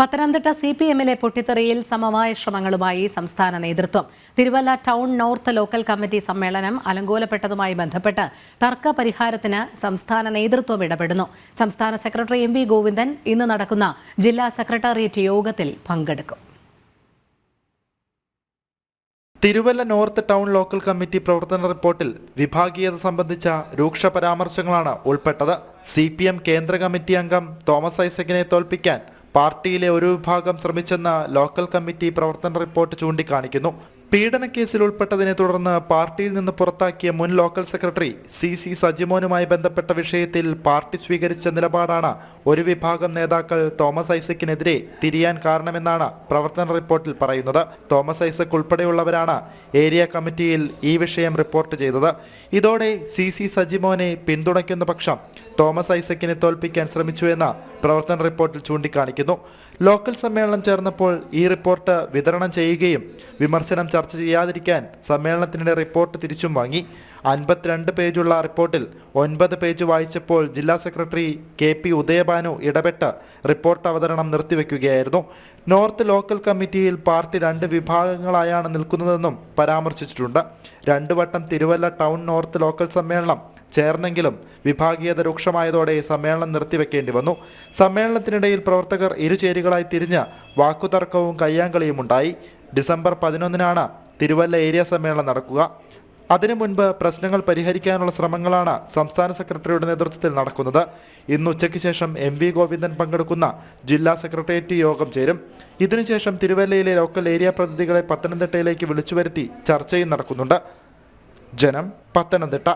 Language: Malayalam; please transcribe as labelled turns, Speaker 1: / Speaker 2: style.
Speaker 1: പത്തനംതിട്ട CPM-ലെ പൊട്ടിത്തെറിയിൽ സമവായ ശ്രമങ്ങളുമായി സംസ്ഥാന നേതൃത്വം. Thiruvalla town north local committee സമ്മേളനം അലങ്കോലപ്പെട്ടതുമായി ബന്ധപ്പെട്ട് തർക്ക പരിഹാരത്തിന് സംസ്ഥാന നേതൃത്വം ഇടപെടുന്നു. സംസ്ഥാന സെക്രട്ടറി MV ഗോവിന്ദൻ ഇന്ന് നടക്കുന്ന ജില്ലാ സെക്രട്ടേറിയറ്റ് യോഗത്തിൽ പങ്കെടുക്കും.
Speaker 2: Thiruvalla north town local committee പ്രവർത്തന റിപ്പോർട്ടിൽ വിഭാഗീയത സംബന്ധിച്ച രൂക്ഷ പരാമർശങ്ങളാണ് ഉൾപ്പെട്ടത്. CPM കേന്ദ്ര കമ്മിറ്റി അംഗം തോമസ് ഐസക്കിനെ തോൽപ്പിക്കാൻ പാർട്ടിയിലെ ഒരു വിഭാഗം ശ്രമിച്ചെന്ന ലോക്കൽ കമ്മിറ്റി പ്രവർത്തന റിപ്പോർട്ട് ചൂണ്ടിക്കാണിക്കുന്നു. പീഡനക്കേസിൽ ഉൾപ്പെട്ടതിനെ തുടർന്ന് പാർട്ടിയിൽ നിന്ന് പുറത്താക്കിയ മുൻ ലോക്കൽ സെക്രട്ടറി CC സജിമോനുമായി ബന്ധപ്പെട്ട വിഷയത്തിൽ പാർട്ടി സ്വീകരിച്ച നിലപാടാണ് ഒരു വിഭാഗം നേതാക്കൾ തോമസ് ഐസക്കിനെതിരെ തിരിയാൻ കാരണമെന്നാണ് പ്രവർത്തന റിപ്പോർട്ടിൽ പറയുന്നത്. തോമസ് ഐസക് ഉൾപ്പെടെയുള്ളവരാണ് ഏരിയ കമ്മിറ്റിയിൽ ഈ വിഷയം റിപ്പോർട്ട് ചെയ്തത്. ഇതോടെ CC സജിമോനെ പിന്തുണയ്ക്കുന്ന പക്ഷം തോമസ് ഐസക്കിനെ തോൽപ്പിക്കാൻ ശ്രമിച്ചുവെന്ന് പ്രവർത്തന റിപ്പോർട്ടിൽ ചൂണ്ടിക്കാണിക്കുന്നു. ലോക്കൽ സമ്മേളനം ചേർന്നപ്പോൾ ഈ റിപ്പോർട്ട് വിതരണം ചെയ്യുകയും വിമർശനം ചർച്ച ചെയ്യാതിരിക്കാൻ സമ്മേളനത്തിനിടെ റിപ്പോർട്ട് തിരിച്ചും വാങ്ങി. 52 പേജുള്ള റിപ്പോർട്ടിൽ 9 പേജ് വായിച്ചപ്പോൾ ജില്ലാ സെക്രട്ടറി KP ഉദയഭാനു ഇടപെട്ട് റിപ്പോർട്ട് അവതരണം നിർത്തിവെക്കുകയായിരുന്നു. നോർത്ത് ലോക്കൽ കമ്മിറ്റിയിൽ പാർട്ടി 2 വിഭാഗങ്ങളായാണ് നിൽക്കുന്നതെന്നും പരാമർശിച്ചിട്ടുണ്ട്. 2 വട്ടം തിരുവല്ല ടൗൺ നോർത്ത് ലോക്കൽ സമ്മേളനം ചേർന്നെങ്കിലും വിഭാഗീയത രൂക്ഷമായതോടെ സമ്മേളനം നിർത്തിവെക്കേണ്ടി വന്നു. സമ്മേളനത്തിനിടയിൽ പ്രവർത്തകർ ഇരുചേരികളായി തിരിഞ്ഞ് വാക്കുതർക്കവും കയ്യാങ്കളിയും ഉണ്ടായി. ഡിസംബർ 11-നാണ് തിരുവല്ല ഏരിയ സമ്മേളനം നടക്കുക. അതിനു മുൻപ് പ്രശ്നങ്ങൾ പരിഹരിക്കാനുള്ള ശ്രമങ്ങളാണ് സംസ്ഥാന സെക്രട്ടറിയുടെ നേതൃത്വത്തിൽ നടക്കുന്നത്. ഇന്ന് ഉച്ചയ്ക്ക് ശേഷം MV ഗോവിന്ദൻ പങ്കെടുക്കുന്ന ജില്ലാ സെക്രട്ടേറിയറ്റ് യോഗം ചേരും. ഇതിനുശേഷം തിരുവല്ലയിലെ ലോക്കൽ ഏരിയ പ്രതിനിധികളെ പത്തനംതിട്ടയിലേക്ക് വിളിച്ചുവരുത്തി ചർച്ചയും നടക്കുന്നുണ്ട്. ജനം, പത്തനംതിട്ട.